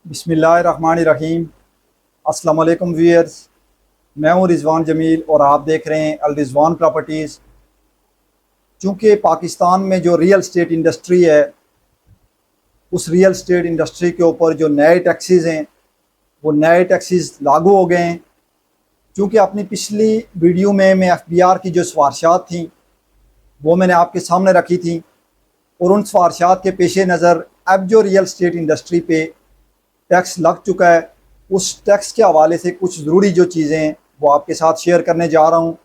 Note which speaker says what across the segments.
Speaker 1: बिस्मिल्लाहिर्रहमानिर्रहीम। अस्सलाम वालेकुम व्यूअर्स, मैं हूँ रिजवान जमील और आप देख रहे हैं अल रिजवान प्रॉपर्टीज़। चूँकि पाकिस्तान में जो रियल स्टेट इंडस्ट्री है, उस रियल स्टेट इंडस्ट्री के ऊपर जो नए टैक्सेस हैं वो नए टैक्सेस लागू हो गए हैं। चूँकि अपनी पिछली वीडियो में मैं FBR की जो सिफारिशात थी वो मैंने आपके सामने रखी थी, और उन सिफारिशात के पेश नज़र अब जो रियल स्टेट इंडस्ट्री पे टैक्स लग चुका है, उस टैक्स के हवाले से कुछ ज़रूरी जो चीज़ें हैं वो आपके साथ शेयर करने जा रहा हूँ।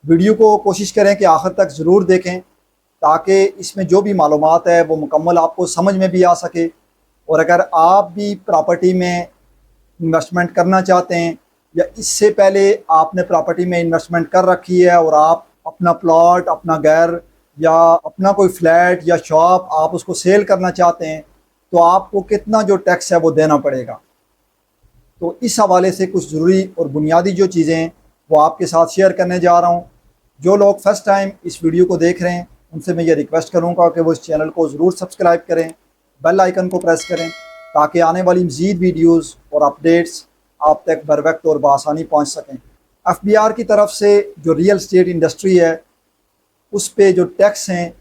Speaker 1: वीडियो को कोशिश करें कि आखिर तक ज़रूर देखें, ताकि इसमें जो भी मालूमात है वो मुकम्मल आपको समझ में भी आ सके। और अगर आप भी प्रॉपर्टी में इन्वेस्टमेंट करना चाहते हैं, या इससे पहले आपने प्रॉपर्टी में इन्वेस्टमेंट कर रखी है और आप अपना प्लॉट, अपना घर या अपना कोई फ्लैट या शॉप आप उसको सेल करना चाहते हैं, तो आपको कितना जो टैक्स है वो देना पड़ेगा। तो इस हवाले से कुछ ज़रूरी और बुनियादी जो चीज़ें हैं वो आपके साथ शेयर करने जा रहा हूँ। जो लोग फ़र्स्ट टाइम इस वीडियो को देख रहे हैं उनसे मैं ये रिक्वेस्ट करूँगा कि वो इस चैनल को ज़रूर सब्सक्राइब करें, बेल आइकन को प्रेस करें, ताकि आने वाली मज़ीद वीडियोज़ और अपडेट्स आप तक बर वक्त और बआसानी पहुँच सकें। FBR की तरफ से जो रियल स्टेट इंडस्ट्री है उस पे जो टैक्स हैं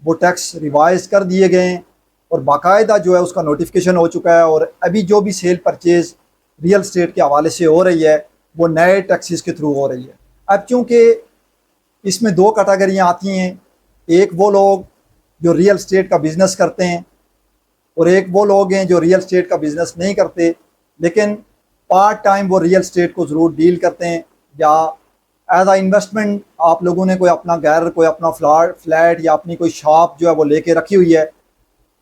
Speaker 1: वो टैक्स रिवाइज़ कर दिए गए हैं, और बाकायदा जो है उसका नोटिफिकेशन हो चुका है। और अभी जो भी सेल परचेज़ रियल स्टेट के हवाले से हो रही है वो नए टैक्सेस के थ्रू हो रही है। अब चूँकि इसमें दो कैटेगरियाँ आती हैं, एक वो लोग जो रियल स्टेट का बिज़नेस करते हैं, और एक वो लोग हैं जो रियल स्टेट का बिज़नेस नहीं करते लेकिन पार्ट टाइम वो रियल स्टेट को ज़रूर डील करते हैं, या एज आ इन्वेस्टमेंट आप लोगों ने कोई अपना घर, कोई अपना फ्लैट या अपनी कोई शॉप जो है वो लेके रखी हुई है।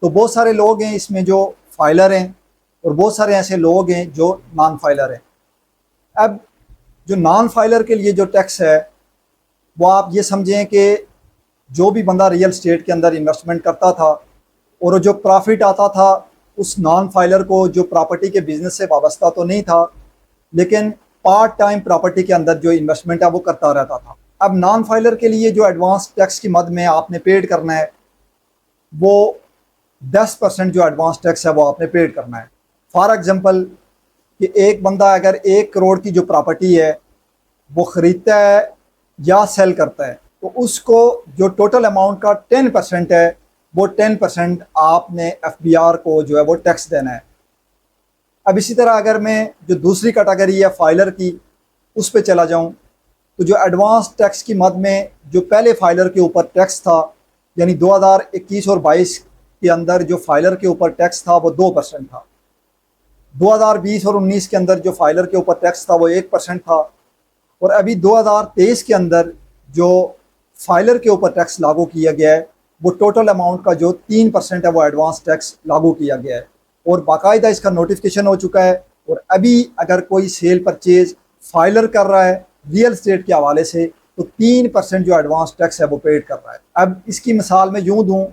Speaker 1: तो बहुत सारे लोग हैं इसमें जो फाइलर हैं, और बहुत सारे ऐसे लोग हैं जो नॉन फाइलर हैं। अब जो नॉन फाइलर के लिए जो टैक्स है वो आप ये समझें कि जो भी बंदा रियल स्टेट के अंदर इन्वेस्टमेंट करता था और जो प्रॉफिट आता था, उस नॉन फाइलर को जो प्रॉपर्टी के बिज़नेस से वाबस्ता तो नहीं था, लेकिन पार्ट टाइम प्रॉपर्टी के अंदर जो इन्वेस्टमेंट है वो करता रहता था। अब नॉन फाइलर के लिए जो एडवांस टैक्स की मद में आपने पेड करना है वो 10% जो एडवांस टैक्स है वो आपने पेड करना है। फॉर एग्जांपल कि एक बंदा अगर 1 करोड़ की जो प्रॉपर्टी है वो ख़रीदता है या सेल करता है, तो उसको जो टोटल अमाउंट का 10% है वो 10% आपने FBR को जो है वो टैक्स देना है। अब इसी तरह अगर मैं जो दूसरी कैटेगरी है फाइलर की उस पर चला जाऊं, तो जो एडवांस टैक्स की मद में जो पहले फाइलर के ऊपर टैक्स था, यानी 2021 और 22 के अंदर जो फाइलर के ऊपर टैक्स था वो 2% था। 2020 और 19 के अंदर जो फाइलर के ऊपर टैक्स था वो 1% था। और अभी 2023 के अंदर जो फाइलर के ऊपर टैक्स लागू किया गया है वो टोटल अमाउंट का जो 3% है वो एडवांस टैक्स लागू किया गया है, और बाकायदा इसका नोटिफिकेशन हो चुका है। और अभी अगर कोई सेल परचेज फाइलर कर रहा है रियल स्टेट के हवाले से, तो 3% जो एडवांस टैक्स है वो पेड कर रहा है। अब इसकी मिसाल मैं यूँ दूँ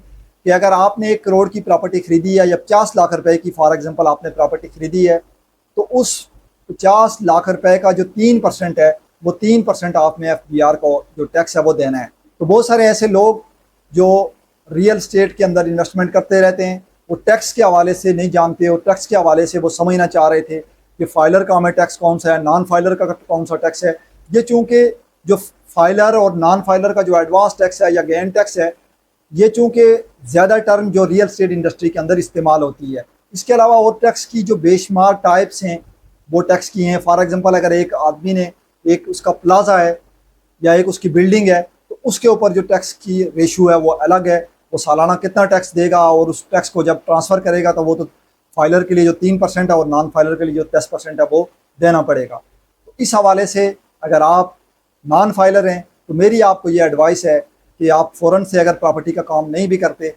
Speaker 1: कि अगर आपने 1 करोड़ की प्रॉपर्टी खरीदी है या 50 लाख रुपए की फॉर एग्जांपल आपने प्रॉपर्टी खरीदी है, तो उस 50 लाख रुपए का जो 3% है वो 3% आपने FBR को जो टैक्स है वो देना है। तो बहुत सारे ऐसे लोग जो रियल स्टेट के अंदर इन्वेस्टमेंट करते रहते हैं वो टैक्स के हवाले से नहीं जानते, और टैक्स के हवाले से वो समझना चाह रहे थे कि फाइलर का हमें टैक्स कौन सा है, नॉन फाइलर का कौन सा टैक्स है। ये चूँकि जो फाइलर और नॉन फाइलर का जो एडवांस टैक्स है या गेन टैक्स है, ये चूँकि ज़्यादा टर्म जो रियल स्टेट इंडस्ट्री के अंदर इस्तेमाल होती है। इसके अलावा और टैक्स की जो बेशुमार टाइप्स हैं वो टैक्स की हैं। फॉर एग्जांपल अगर एक आदमी ने एक उसका प्लाजा है या एक उसकी बिल्डिंग है, तो उसके ऊपर जो टैक्स की रेशो है वो अलग है। वो सालाना कितना टैक्स देगा, और उस टैक्स को जब ट्रांसफ़र करेगा तो वो तो फाइलर के लिए जो 3% है और नॉन फाइलर के लिए जो 10% है वो देना पड़ेगा। तो इस हवाले से अगर आप नॉन फाइलर हैं तो मेरी आपको ये एडवाइस है कि आप फ़ौरन से, अगर प्रॉपर्टी का काम नहीं भी करते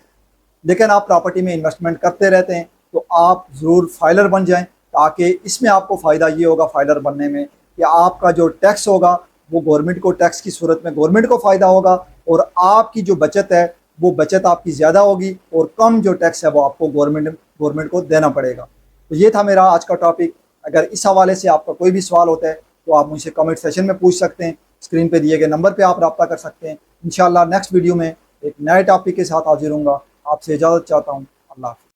Speaker 1: लेकिन आप प्रॉपर्टी में इन्वेस्टमेंट करते रहते हैं, तो आप ज़रूर फाइलर बन जाएं, ताकि इसमें आपको फ़ायदा ये होगा फाइलर बनने में कि आपका जो टैक्स होगा वो गवर्नमेंट को, टैक्स की सूरत में गवर्नमेंट को फ़ायदा होगा, और आपकी जो बचत है वो बचत आपकी ज़्यादा होगी, और कम जो टैक्स है वो आपको गवर्नमेंट को देना पड़ेगा। तो ये था मेरा आज का टॉपिक। अगर इस हवाले से आपका कोई भी सवाल होता है तो आप मुझसे कमेंट सेशन में पूछ सकते हैं। स्क्रीन पे दिए गए नंबर पे आप रब्ता कर सकते हैं। इंशाल्लाह नेक्स्ट वीडियो में एक नए टॉपिक के साथ हाजिर होऊंगा। आपसे इजाज़त चाहता हूँ। अल्लाह हाफ़िज़।